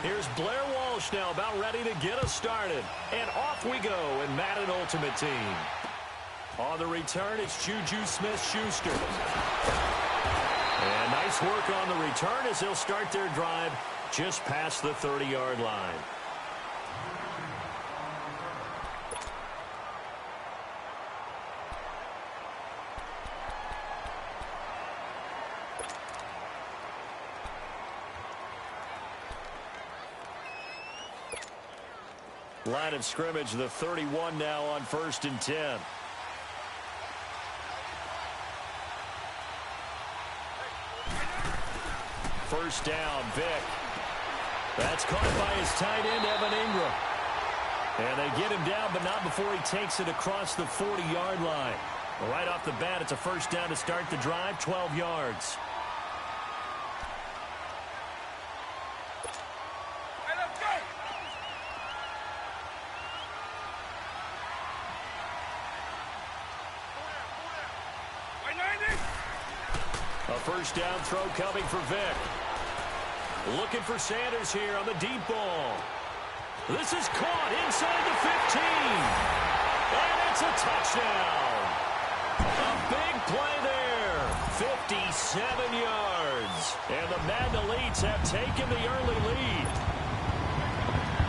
Here's Blair Walsh now about ready to get us started. And off we go in Madden Ultimate Team. On the return, it's Juju Smith-Schuster. And nice work on the return as they'll start their drive just past the 30-yard line. Line of scrimmage, the 31 now on 1st and 10. First down, Vick. That's caught by his tight end, Evan Ingram. And they get him down, but not before he takes it across the 40-yard line. Well, right off the bat, it's a first down to start the drive, 12 yards. First down throw coming for Vick. Looking for Sanders here on the deep ball. This is caught inside the 15. And it's a touchdown. A big play there. 57 yards. And the Madden Elites have taken the early lead.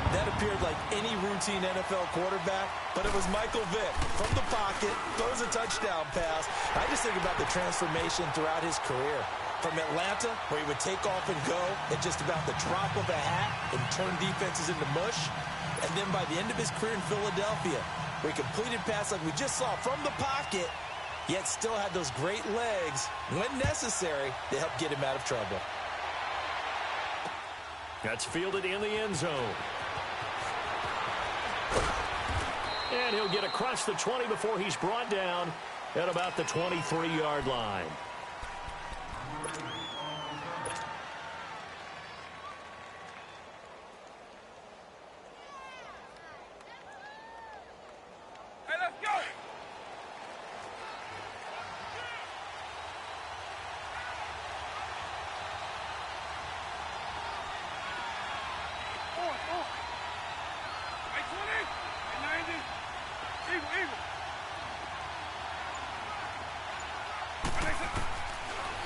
That appeared like any routine NFL quarterback, but it was Michael Vick from the pocket, throws a touchdown pass. I just think about the transformation throughout his career. From Atlanta, where he would take off and go at just about the drop of a hat and turn defenses into mush. And then by the end of his career in Philadelphia, where he completed passes like we just saw from the pocket, yet still had those great legs, when necessary, to help get him out of trouble. That's fielded in the end zone. And he'll get across the 20 before he's brought down at about the 23-yard line. Hey, let's go!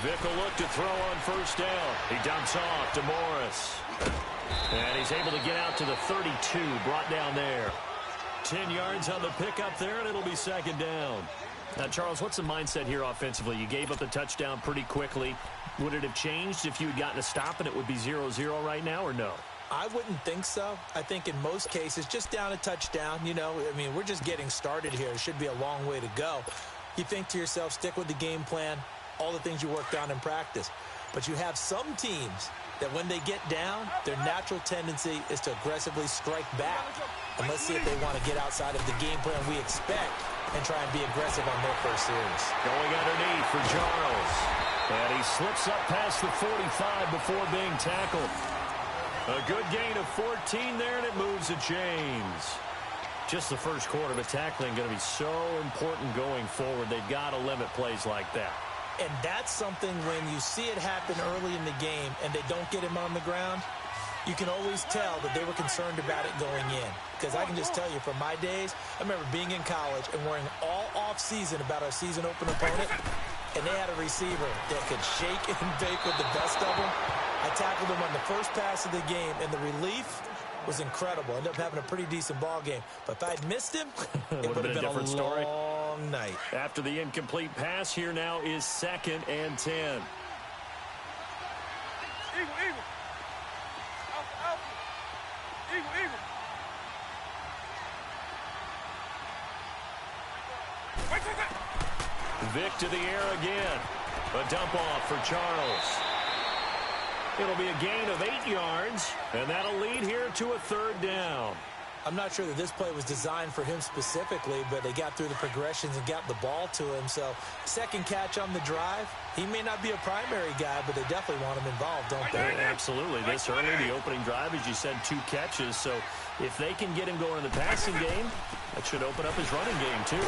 Vick will look to throw on first down. He dumps off to Morris. And he's able to get out to the 32, brought down there. 10 yards on the pickup there, and it'll be second down. Now, Charles, what's the mindset here offensively? You gave up the touchdown pretty quickly. Would it have changed if you had gotten a stop and it would be 0-0 right now, or no? I wouldn't think so. I think in most cases, just down a touchdown, you know, I mean, we're just getting started here. It should be a long way to go. You think to yourself, stick with the game plan, all the things you worked on in practice. But you have some teams that when they get down, their natural tendency is to aggressively strike back. And let's see if they want to get outside of the game plan we expect and try and be aggressive on their first series. Going underneath for Charles. And he slips up past the 45 before being tackled. A good gain of 14 there, and it moves to James. Just the first quarter, but tackling going to be so important going forward. They've got to limit plays like that. And that's something when you see it happen early in the game and they don't get him on the ground, you can always tell that they were concerned about it going in. Because I can just tell you from my days, I remember being in college and worrying all off-season about our season-open opponent, and they had a receiver that could shake and bake with the best of them. I tackled him on the first pass of the game, and the relief was incredible. Ended up having a pretty decent ball game. But if I'd missed him, it would have been a different story. Long night. After the incomplete pass, here now is 2nd and 10. Eagle, eagle. Alpha, alpha. Eagle, eagle. Vick to the air again. A dump off for Charles. It'll be a gain of 8 yards, and that'll lead here to a 3rd down. I'm not sure that this play was designed for him specifically, but they got through the progressions and got the ball to him. So, second catch on the drive. He may not be a primary guy, but they definitely want him involved, don't they? Absolutely. This early, the opening drive, as you said, 2 catches. So, if they can get him going in the passing game, that should open up his running game, too.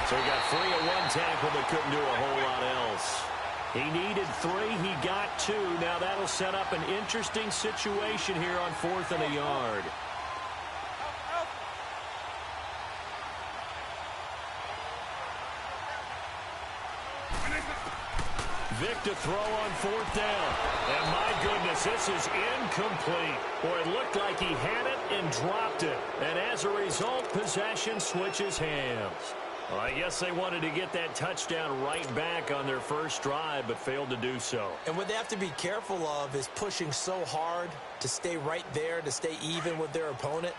So, he got 3 of 1 tackle, but couldn't do a whole lot else. He needed 3. He got 2. Now that'll set up an interesting situation here on 4th and a yard. Vic to throw on 4th down. And my goodness, this is incomplete. Boy, it looked like he had it and dropped it. And as a result, possession switches hands. Well, I guess they wanted to get that touchdown right back on their first drive, but failed to do so. And what they have to be careful of is pushing so hard to stay right there, to stay even with their opponent,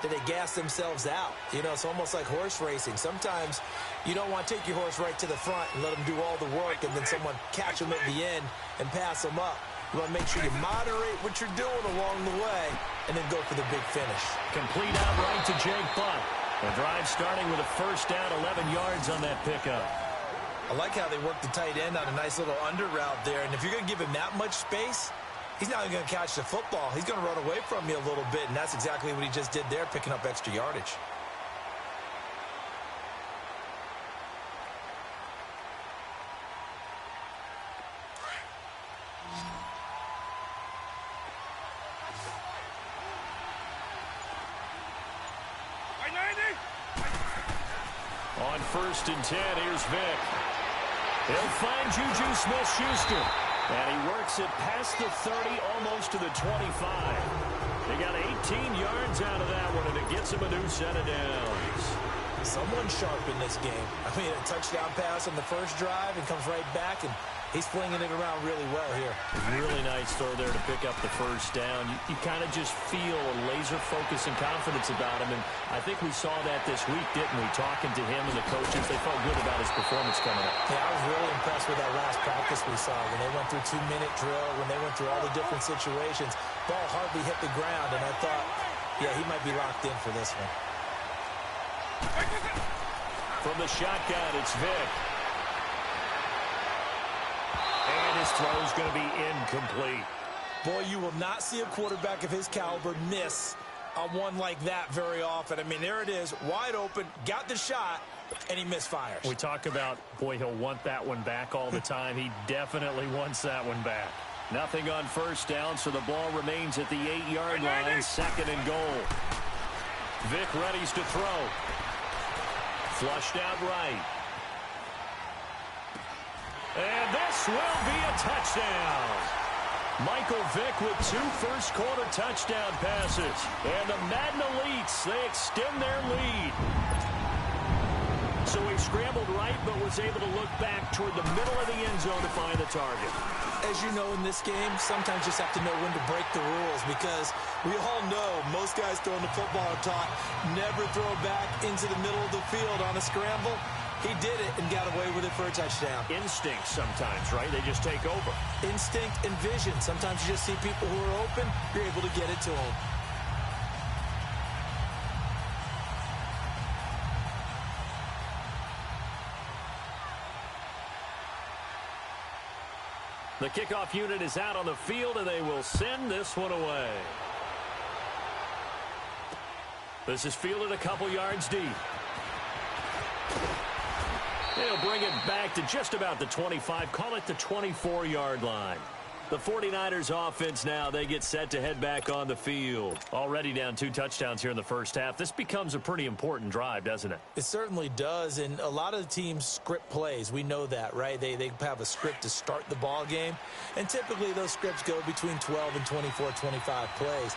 that they gas themselves out. You know, it's almost like horse racing. Sometimes you don't want to take your horse right to the front and let them do all the work, and then someone catch them at the end and pass them up. You want to make sure you moderate what you're doing along the way and then go for the big finish. Complete outright to Jake Butt. The drive starting with a first down, 11 yards on that pickup. I like how they work the tight end on a nice little under route there. And if you're going to give him that much space, he's not even going to catch the football. He's going to run away from you a little bit, and that's exactly what he just did there, picking up extra yardage. On 1st and 10, here's Vic. He'll find Juju Smith-Schuster. And he works it past the 30, almost to the 25. They got 18 yards out of that one, and it gets him a new set of downs. Someone sharp in this game. I mean, a touchdown pass on the first drive and comes right back, and he's flinging it around really well here. Really nice throw there to pick up the first down. You kind of just feel a laser focus and confidence about him, and I think we saw that this week, didn't we? Talking to him and the coaches, they felt good about his performance coming up. Yeah, I was really impressed with that last practice we saw when they went through 2-minute drill, when they went through all the different situations. Ball hardly hit the ground, and I thought, yeah, he might be locked in for this one. From the shotgun, it's Vic. And his throw's going to be incomplete. Boy, you will not see a quarterback of his caliber miss on one like that very often. I mean, there it is, wide open, got the shot, and he misfires. We talk about, boy, he'll want that one back all the time. He definitely wants that one back. Nothing on first down, so the ball remains at the 8-yard line, 2nd and goal. Vic readies to throw. Flushed out right. And this will be a touchdown. Michael Vick with 2 first-quarter touchdown passes. And the Madden Elites, they extend their lead. So he scrambled right, but was able to look back toward the middle of the end zone to find the target. As you know, in this game, sometimes you just have to know when to break the rules, because we all know most guys throwing the football are taught never throw back into the middle of the field on a scramble. He did it and got away with it for a touchdown. Instinct sometimes, right? They just take over. Instinct and vision. Sometimes you just see people who are open, you're able to get it to them. The kickoff unit is out on the field, and they will send this one away. This is fielded a couple yards deep. They'll bring it back to just about the 25, call it the 24-yard line. The 49ers offense now, they get set to head back on the field. Already down 2 touchdowns here in the first half. This becomes a pretty important drive, doesn't it? It certainly does, and a lot of the teams script plays. We know that, right? They have a script to start the ball game, and typically those scripts go between 12 and 24, 25 plays.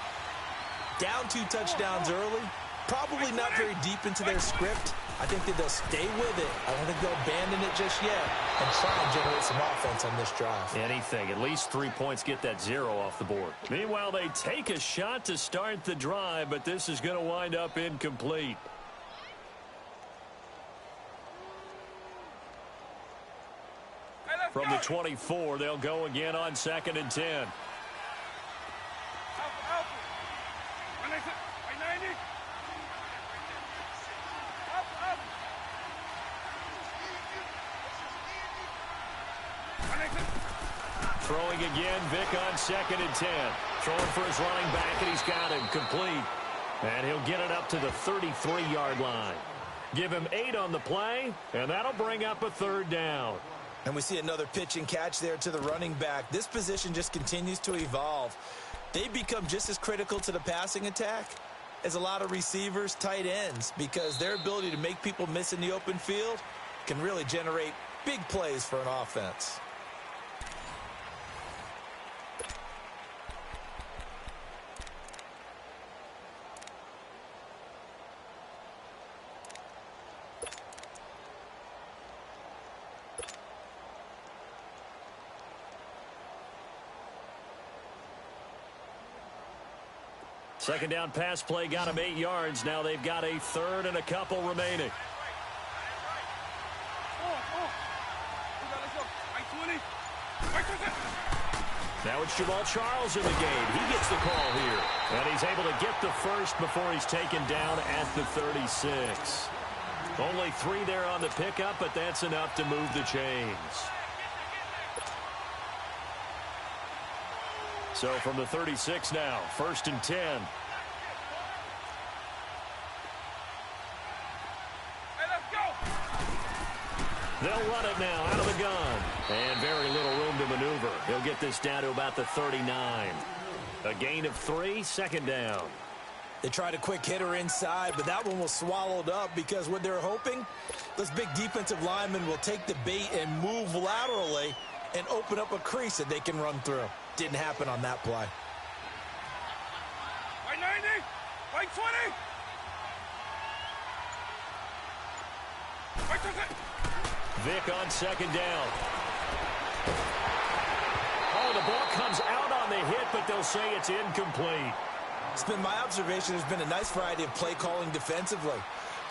Down 2 touchdowns early, probably not very deep into their script. I think that they'll stay with it. I don't think they'll abandon it just yet and try and generate some offense on this drive. Anything. At least 3 points, get that 0 off the board. Meanwhile, they take a shot to start the drive, but this is going to wind up incomplete. From the 24, they'll go again on 2nd and 10. Throwing again, Vic on 2nd and 10. Throwing for his running back, and he's got him complete. And he'll get it up to the 33-yard line. Give him 8 on the play, and that'll bring up a 3rd down. And we see another pitch and catch there to the running back. This position just continues to evolve. They become just as critical to the passing attack as a lot of receivers, tight ends, because their ability to make people miss in the open field can really generate big plays for an offense. Second down pass play got them 8 yards. Now they've got a third and a couple remaining. Now it's Jamal Charles in the game. He gets the call here. And he's able to get the first before he's taken down at the 36. Only 3 there on the pickup, but that's enough to move the chains. So from the 36 now, 1st and 10. They'll run it now out of the gun. And very little room to maneuver. He'll get this down to about the 39. A gain of 3, 2nd down. They tried a quick hitter inside, but that one was swallowed up because what they're hoping, those big defensive linemen will take the bait and move laterally and open up a crease that they can run through. Didn't happen on that play. Right 90, right 20. Right 20. Vick on 2nd down. Oh, the ball comes out on the hit, but they'll say it's incomplete. It's been my observation there's been a nice variety of play calling defensively.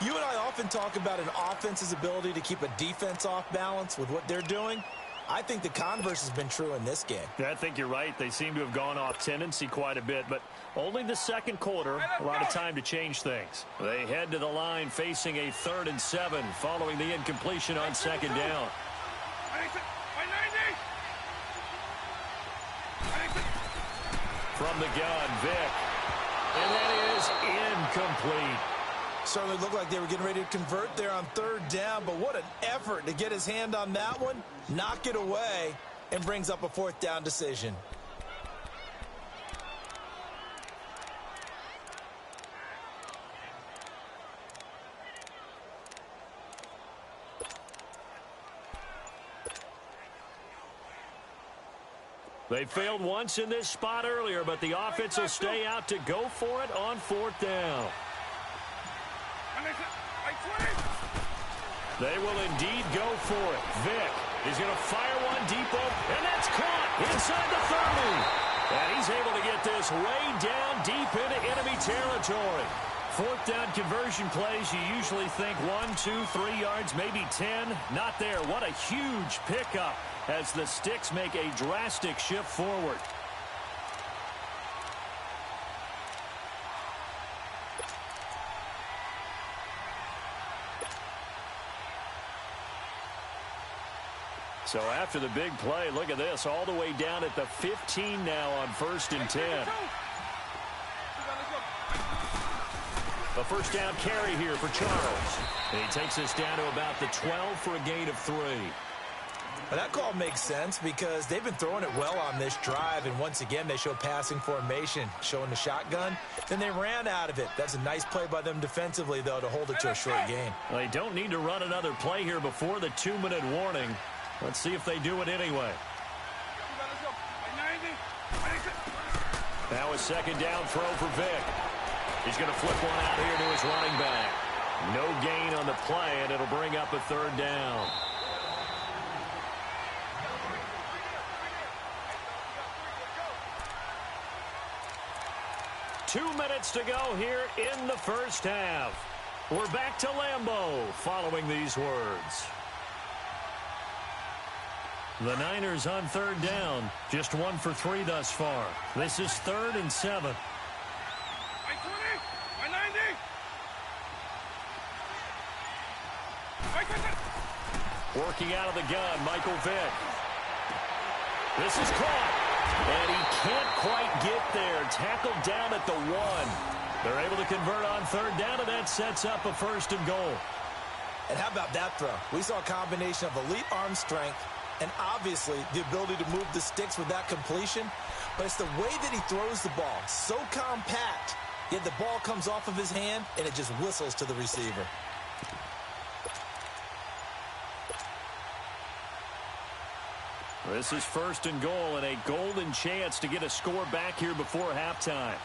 You and I often talk about an offense's ability to keep a defense off balance with what they're doing. I think the converse has been true in this game. Yeah, I think you're right. They seem to have gone off tendency quite a bit, but only the 2nd quarter, a lot of time to change things. They head to the line facing a 3rd and 7 following the incompletion on 2nd down. From the gun, Vick. And that is incomplete. Certainly looked like they were getting ready to convert there on 3rd down, but what an effort to get his hand on that one, knock it away, and brings up a 4th down decision. They failed once in this spot earlier, but the offense will stay out to go for it on 4th down. They will indeed go for it. Vick is going to fire one deep open, and that's caught inside the 30. And he's able to get this way down deep into enemy territory. 4th down conversion plays, you usually think 1, 2, 3 yards, maybe 10. Not there. What a huge pickup as the Sticks make a drastic shift forward. So after the big play, look at this, all the way down at the 15 now on 1st and 10. A 1st down carry here for Charles. And he takes us down to about the 12 for a gain of 3. Well, that call makes sense because they've been throwing it well on this drive, and once again they show passing formation, showing the shotgun. Then they ran out of it. That's a nice play by them defensively, though, to hold it to a short gain. Well, they don't need to run another play here before the 2-minute warning. Let's see if they do it anyway. Now a 2nd down throw for Vick. He's going to flip one out here to his running back. No gain on the play, and it'll bring up a 3rd down. Two minutes to go here in the 1st half. We're back to Lambeau following these words. The Niners on 3rd down. Just 1 for 3 thus far. This is 3rd and 7. Working out of the gun, Michael Vick. This is caught. And he can't quite get there. Tackled down at the 1. They're able to convert on 3rd down, and that sets up a 1st and goal. And how about that throw? We saw a combination of elite arm strength And obviously, the ability to move the sticks with that completion, but it's the way that he throws the ball. So compact, yet the ball comes off of his hand, and it just whistles to the receiver. This is 1st and goal, and a golden chance to get a score back here before halftime.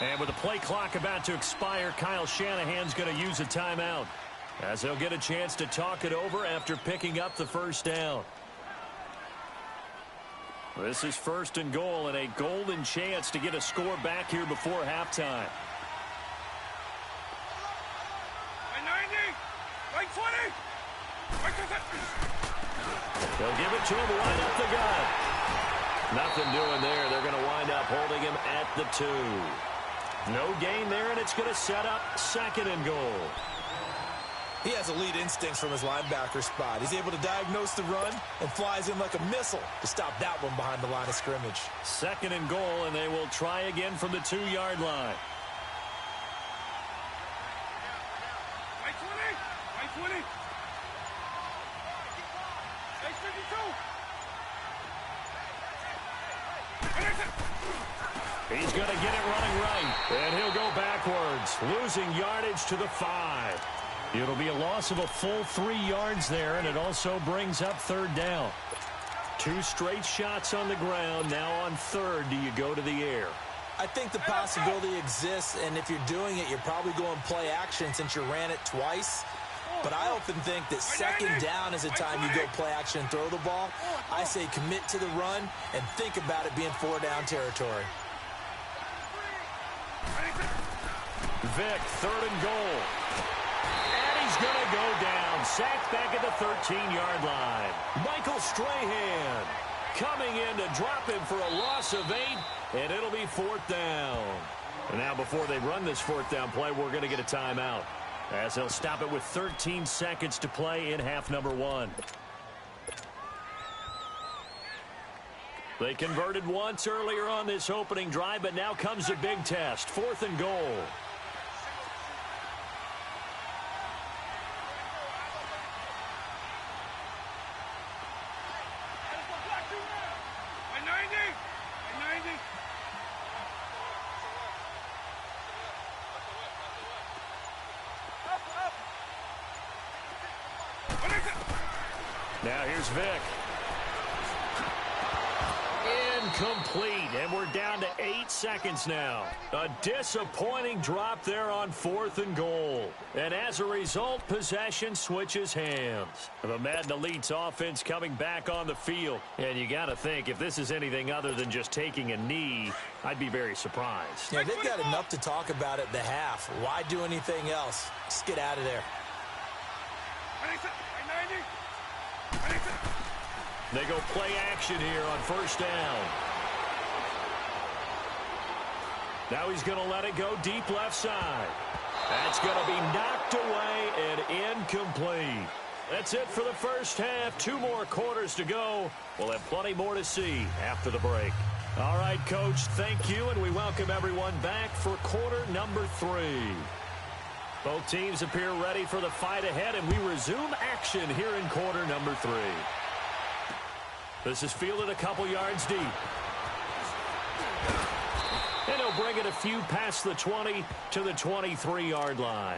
And with the play clock about to expire, Kyle Shanahan's going to use a timeout, as he'll get a chance to talk it over after picking up the first down. This is 1st and goal, and a golden chance to get a score back here before halftime. By 90, by 20. They'll give it to him right up the gut. Nothing doing there. They're going to wind up holding him at the 2. No gain there, and it's going to set up 2nd and goal. He has elite instincts from his linebacker spot. He's able to diagnose the run and flies in like a missile to stop that one behind the line of scrimmage. 2nd and goal, and they will try again from the 2-yard line. By 20, by 20. He's going to get it running right, and he'll go backwards, losing yardage to the 5. It'll be a loss of a full 3 yards there, and it also brings up 3rd down. 2 straight shots on the ground. Now on 3rd, do you go to the air? I think the possibility exists, and if you're doing it, you're probably going play action since you ran it twice. But I often think that 2nd down is a time you go play action and throw the ball. I say commit to the run and think about it being 4-down territory. Vick, 3rd and goal. And he's going to go down. Sacked back at the 13-yard line. Michael Strahan coming in to drop him for a loss of 8, and it'll be 4th down. And now before they run this 4th down play, we're going to get a timeout, as they'll stop it with 13 seconds to play in half number 1. They converted once earlier on this opening drive, but now comes a big test. 4th and goal. By 90, by 90. Now here's Vick. Incomplete, and we're down to 8 seconds now. A disappointing drop there on 4th and goal. And as a result, possession switches hands. The Madden Elite's offense coming back on the field. And you got to think, if this is anything other than just taking a knee, I'd be very surprised. Yeah, they've got enough to talk about at the half. Why do anything else? Just get out of there. They go play action here on 1st down. Now he's going to let it go deep left side. That's going to be knocked away and incomplete. That's it for the first half. 2 more quarters to go. We'll have plenty more to see after the break. All right, Coach, thank you, and we welcome everyone back for quarter number 3. Both teams appear ready for the fight ahead, and we resume action here in quarter number 3. This is fielded a couple yards deep. And he'll bring it a few past the 20 to the 23-yard line.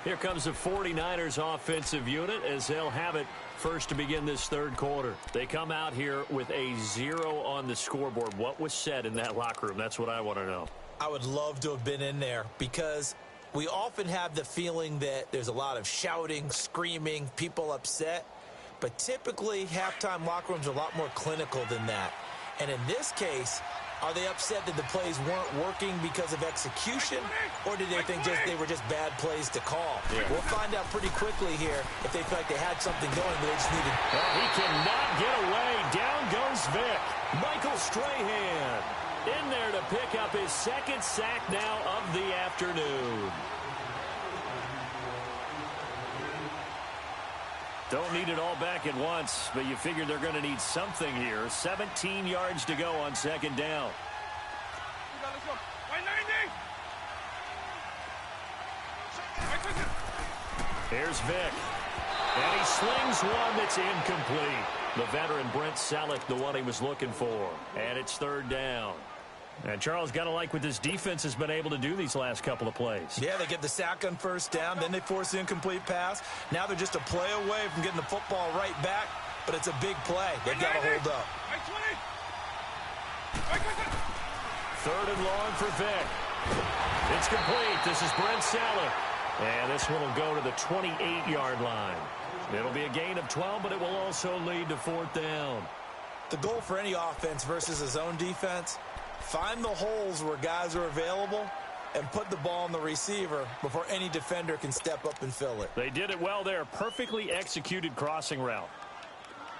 Here comes the 49ers offensive unit as they'll have it first to begin this 3rd quarter. They come out here with a 0 on the scoreboard. What was said in that locker room? That's what I want to know. I would love to have been in there because we often have the feeling that there's a lot of shouting, screaming, people upset. But typically, halftime locker rooms are a lot more clinical than that. And in this case, are they upset that the plays weren't working because of execution, or did they think they were just bad plays to call? Yeah. We'll find out pretty quickly here if they feel like they had something going, but they just needed... Well, he cannot get away. Down goes Vick. Michael Strahan in there to pick up his 2nd sack now of the afternoon. Don't need it all back at once, but you figure they're going to need something here. 17 yards to go on 2nd down. Here's Vick. And he slings one that's incomplete. The veteran Brent Selleck, the one he was looking for. And it's third down. And Charles, got to like what this defense has been able to do these last couple of plays. Yeah, they get the sack on first down, then they force the incomplete pass. Now they're just a play away from getting the football right back, but it's a big play. They've got to hold up. Third and long for Vic. It's complete. This is Brent Selleck. And this one will go to the 28-yard line. It'll be a gain of 12, but it will also lead to fourth down. The goal for any offense versus a zone defense, find the holes where guys are available and put the ball on the receiver before any defender can step up and fill it. They did it well there. Perfectly executed crossing route.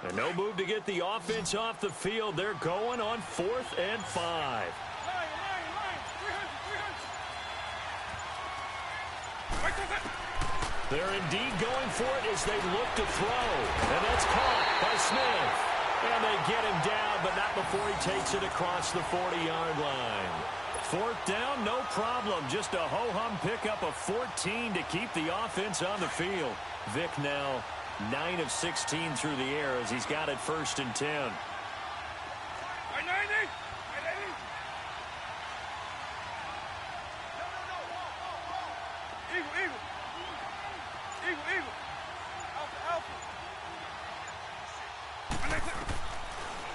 And no move to get the offense off the field. They're going on 4th and 5. They're indeed going for it as they look to throw. And that's caught by Smith. And they get him down, but not before he takes it across the 40-yard line. Fourth down, no problem. Just a ho-hum pickup of 14 to keep the offense on the field. Vic now 9 of 16 through the air as he's got it 1st and 10.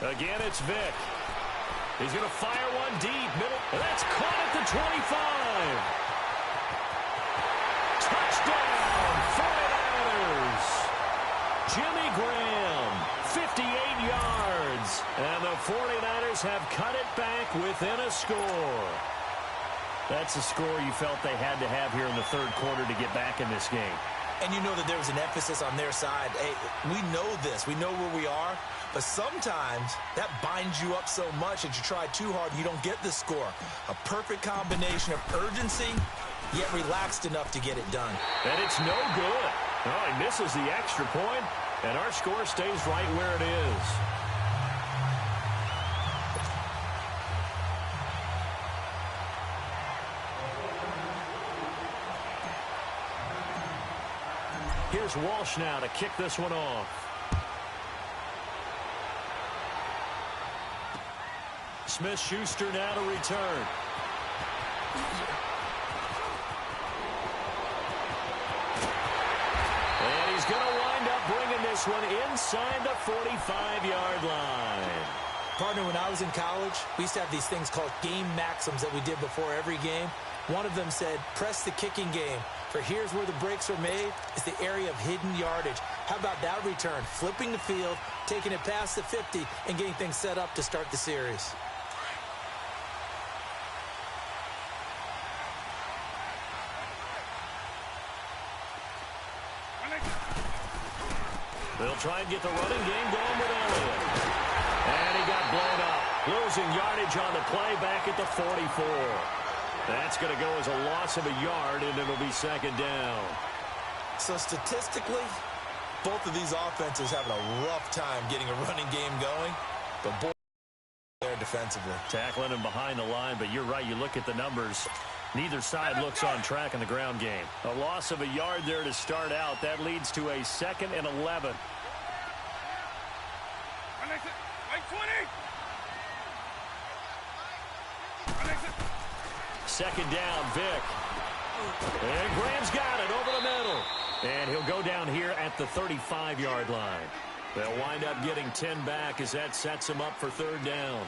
Again, it's Vic. He's going to fire one deep. Middle. That's caught at the 25. Touchdown, 49ers. Jimmy Graham, 58 yards. And the 49ers have cut it back within a score. That's a score you felt they had to have here in the third quarter to get back in this game. And you know that there was an emphasis on their side. Hey, we know this. We know where we are. But sometimes that binds you up so much that you try too hard and you don't get the score. A perfect combination of urgency, yet relaxed enough to get it done. And it's no good. Oh, he misses the extra point, and our score stays right where it is. Here's Walsh now to kick this one off. Smith-Schuster now to return. And he's going to wind up bringing this one inside the 45-yard line. Partner, when I was in college, we used to have these things called game maxims that we did before every game. One of them said, press the kicking game. For here's where the breaks are made. It's the area of hidden yardage. How about that return? Flipping the field, taking it past the 50, and getting things set up to start the series. They'll try and get the running game going with Elliott. And he got blown up. Losing yardage on the play back at the 44. That's going to go as a loss of a yard, and it'll be second down. So statistically, both of these offenses having a rough time getting a running game going. But boy, there defensively. Tackling him behind the line, but you're right. You look at the numbers. Neither side looks on track in the ground game. A loss of a yard there to start out. That leads to a 2nd and 11. Second down, Vic. And Graham's got it over the middle. And he'll go down here at the 35-yard line. They'll wind up getting 10 back as that sets him up for third down.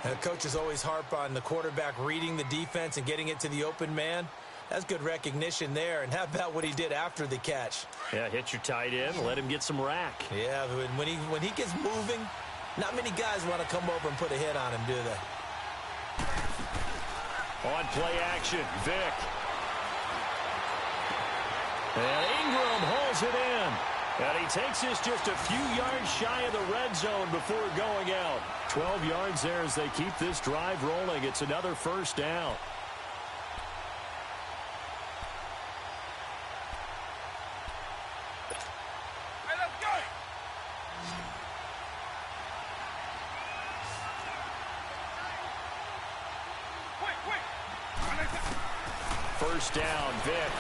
And the coaches always harp on the quarterback reading the defense and getting it to the open man. That's good recognition there. And how about what he did after the catch? Yeah, hit your tight end, let him get some rack. Yeah, when he gets moving, not many guys want to come over and put a hit on him, do they? On play action, Vic. And Ingram holds it in. And he takes this just a few yards shy of the red zone before going out. 12 yards there as they keep this drive rolling. It's another first down. First down, Vic.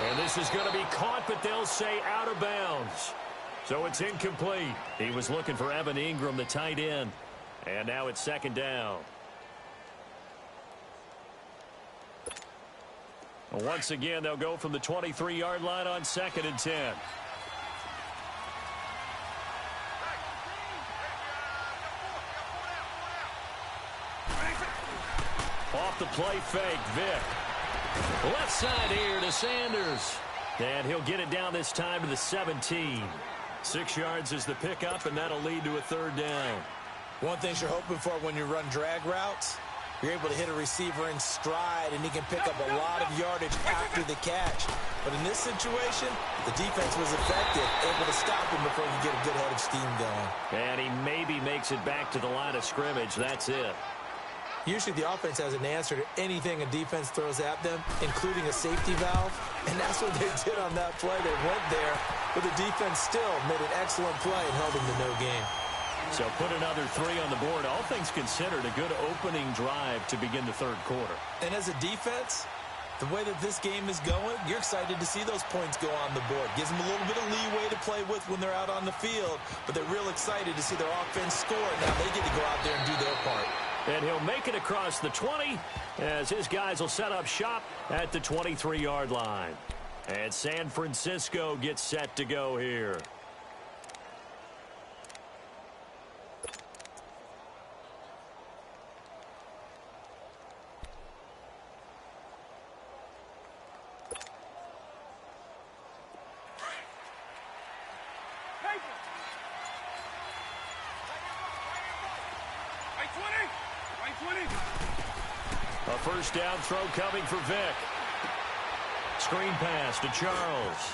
And this is going to be caught, but they'll say out of bounds. So it's incomplete. He was looking for Evan Ingram, the tight end. And now it's second down. Once again, they'll go from the 23-yard line on 2nd and 10. Off the play fake, Vick. Left side here to Sanders. And he'll get it down this time to the 17. 6 yards is the pickup, and that'll lead to a third down. One thing you're hoping for when you run drag routes, you're able to hit a receiver in stride, and he can pick up a lot of yardage after the catch. But in this situation, the defense was effective, able to stop him before he could get a good head of steam going. And he maybe makes it back to the line of scrimmage. That's it. Usually the offense has an answer to anything a defense throws at them, including a safety valve. And that's what they did on that play. They went there, but the defense still made an excellent play and held them to no gain. So put another 3 on the board. All things considered, a good opening drive to begin the third quarter. And as a defense, the way that this game is going, you're excited to see those points go on the board. Gives them a little bit of leeway to play with when they're out on the field, but they're real excited to see their offense score. Now they get to go out there and do their part. And he'll make it across the 20 as his guys will set up shop at the 23-yard line. And San Francisco gets set to go here. A first down throw coming for Vick. Screen pass to Charles.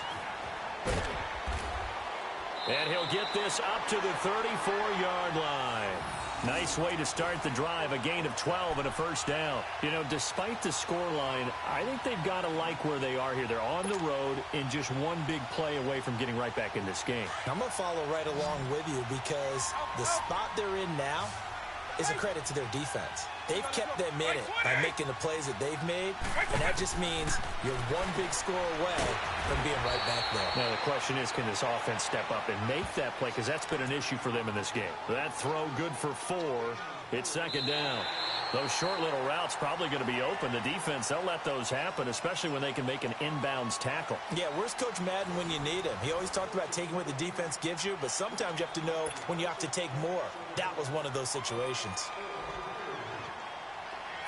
And he'll get this up to the 34-yard line. Nice way to start the drive, a gain of 12 and a first down. You know, despite the scoreline, I think they've got to like where they are here. They're on the road and just one big play away from getting right back in this game. I'm going to follow right along with you because the spot they're in now is a credit to their defense. They've kept them in it by making the plays that they've made, and that just means you're one big score away from being right back there. Now the question is, can this offense step up and make that play? Because that's been an issue for them in this game. That throw good for 4. It's second down. Those short little routes probably going to be open. The defense, they'll let those happen, especially when they can make an inbounds tackle. Yeah, where's Coach Madden when you need him? He always talked about taking what the defense gives you, but sometimes you have to know when you have to take more. That was one of those situations.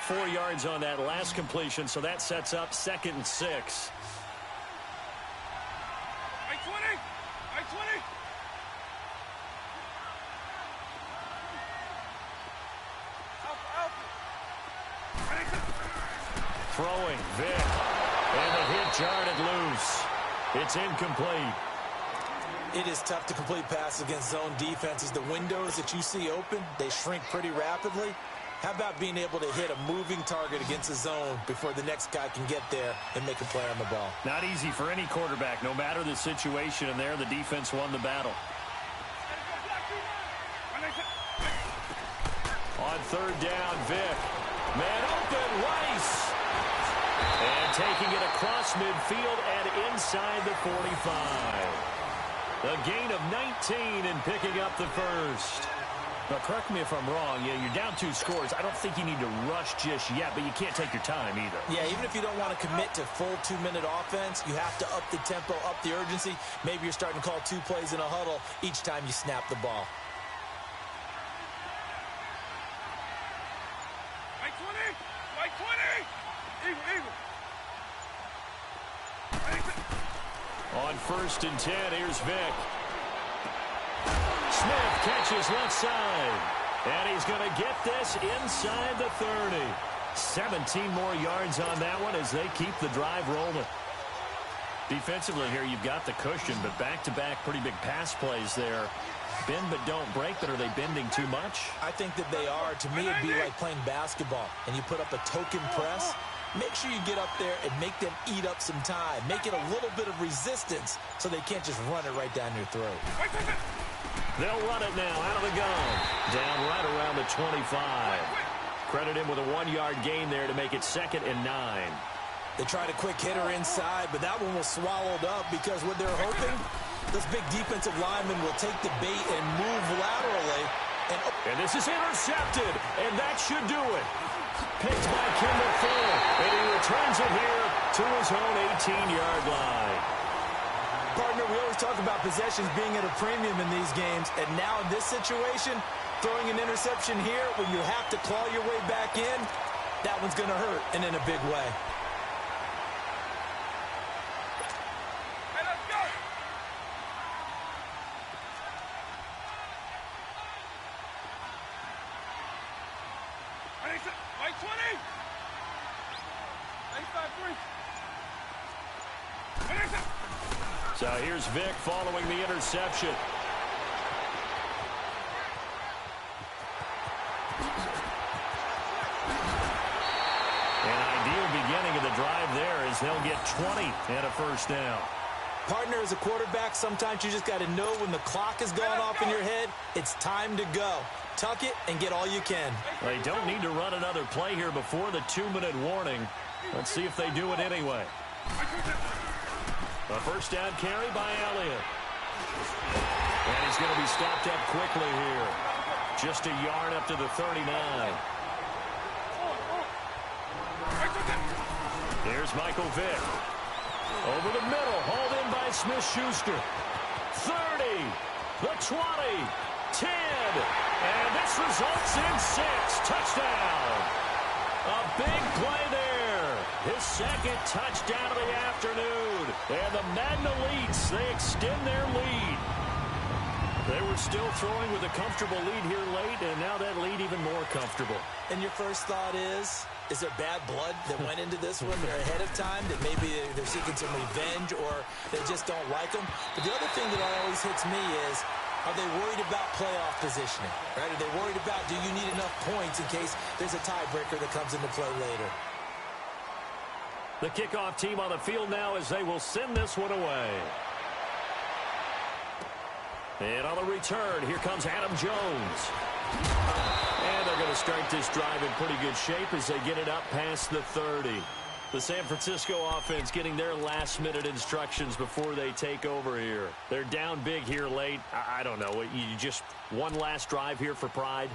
4 yards on that last completion, so that sets up 2nd and 6. Throwing, Vick. And the hit jarred loose. It's incomplete. It is tough to complete passes against zone defenses. The windows that you see open, they shrink pretty rapidly. How about being able to hit a moving target against a zone before the next guy can get there and make a play on the ball? Not easy for any quarterback, no matter the situation. And there, the defense won the battle. On third down, Vick. Man open, Rice. And taking it across midfield and inside the 45. A gain of 19 and picking up the first. But correct me if I'm wrong, you're down 2 scores. I don't think you need to rush just yet, but you can't take your time either. Yeah, even if you don't want to commit to full 2-minute offense, you have to up the tempo, up the urgency. Maybe you're starting to call 2 plays in a huddle each time you snap the ball. On 1st and 10, here's Vick. Smith catches left side. And he's going to get this inside the 30. 17 more yards on that one as they keep the drive rolling. Defensively here, you've got the cushion, but back-to-back pretty big pass plays there. Bend but don't break, but are they bending too much? I think that they are. To me, it'd be like playing basketball, and you put up a token press. Make sure you get up there and make them eat up some time. Make it a little bit of resistance so they can't just run it right down your throat. They'll run it now out of the gun. Down right around the 25. Credit him with a 1-yard gain there to make it 2nd and 9. They tried a quick hitter inside, but that one was swallowed up because what they're hoping, this big defensive lineman will take the bait and move laterally. And this is intercepted, and that should do it. Picked by Kendall Fuller, and he returns it here to his own 18-yard line. Partner, we always talk about possessions being at a premium in these games, and now in this situation, throwing an interception here when you have to claw your way back in, that one's going to hurt, and in a big way. Hey, let's go. White 20. 85-3. So here's Vic following the interception. An ideal beginning of the drive there as they'll get 20 and a first down. Partner, as a quarterback, sometimes you just got to know when the clock is going off in your head, it's time to go. Tuck it and get all you can. They don't need to run another play here before the 2-minute warning. Let's see if they do it anyway. A first down carry by Elliott. And he's going to be stopped up quickly here. Just a yard up to the 39. Here's Michael Vick. Over the middle, hauled in by Smith-Schuster. 30, the 20, 10, and this results in 6. Touchdown. A big play there. His second touchdown of the afternoon. And the Magna Leafs, they extend their lead. They were still throwing with a comfortable lead here late, and now that lead even more comfortable. And your first thought is there bad blood that went into this one ahead of time, that maybe they're seeking some revenge or they just don't like them? But the other thing that always hits me is, are they worried about playoff positioning? Right? Are they worried about, do you need enough points in case there's a tiebreaker that comes into play later? The kickoff team on the field now as they will send this one away. And on the return, here comes Adam Jones. And they're going to start this drive in pretty good shape as they get it up past the 30. The San Francisco offense getting their last-minute instructions before they take over here. They're down big here late. I don't know. You just one last drive here for pride?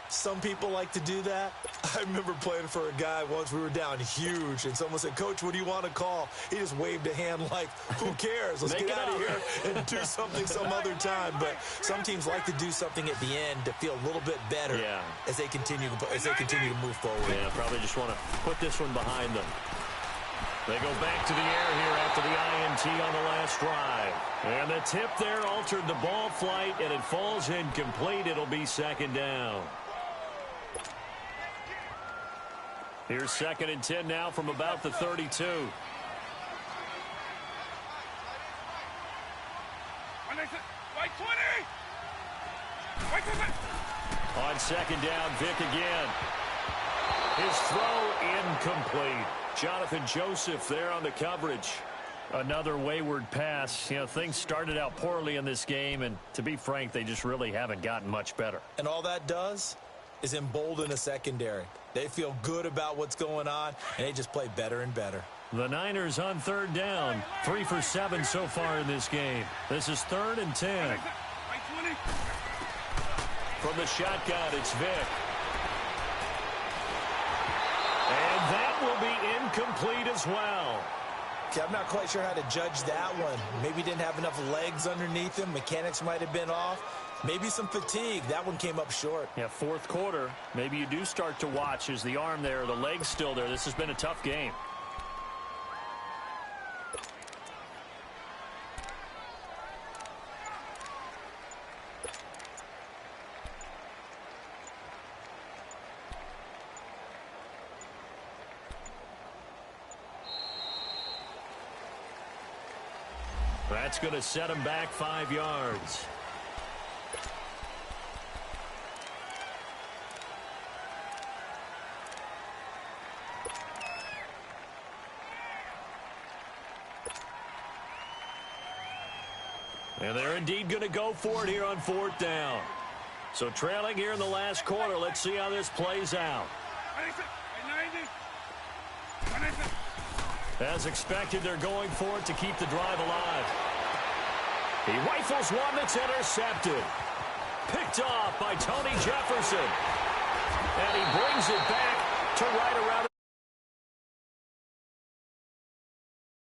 Some people like to do that. I remember playing for a guy once. We were down huge, and someone said, "Coach, what do you want to call?" He just waved a hand like, who cares? Let's get out of here and do something some other time. But some teams like to do something at the end to feel a little bit better as they continue to move forward. Yeah, probably just want to put this one behind them. They go back to the air here after the INT on the last drive. And the tip there altered the ball flight, and it falls incomplete. It'll be second down. Here's 2nd and 10 now from about the 32. On 2nd down, Vic again. His throw incomplete. Jonathan Joseph there on the coverage. Another wayward pass. You know, things started out poorly in this game, and to be frank, they just really haven't gotten much better. And all that does is embolden a secondary. They feel good about what's going on, and they just play better and better. The Niners on 3rd down. 3 for 7 so far in this game. This is 3rd and 10. From the shotgun, it's Vic. And that will be incomplete as well. Okay, I'm not quite sure how to judge that one. Maybe didn't have enough legs underneath him. Mechanics might have been off. Maybe some fatigue. That one came up short. Yeah, 4th quarter. Maybe you do start to watch as the arm there, the leg's still there. This has been a tough game. That's going to set him back 5 yards. And they're indeed going to go for it here on 4th down. So trailing here in the last quarter. Let's see how this plays out. As expected, they're going for it to keep the drive alive. He rifles one that's intercepted. Picked off by Tony Jefferson. And he brings it back to right around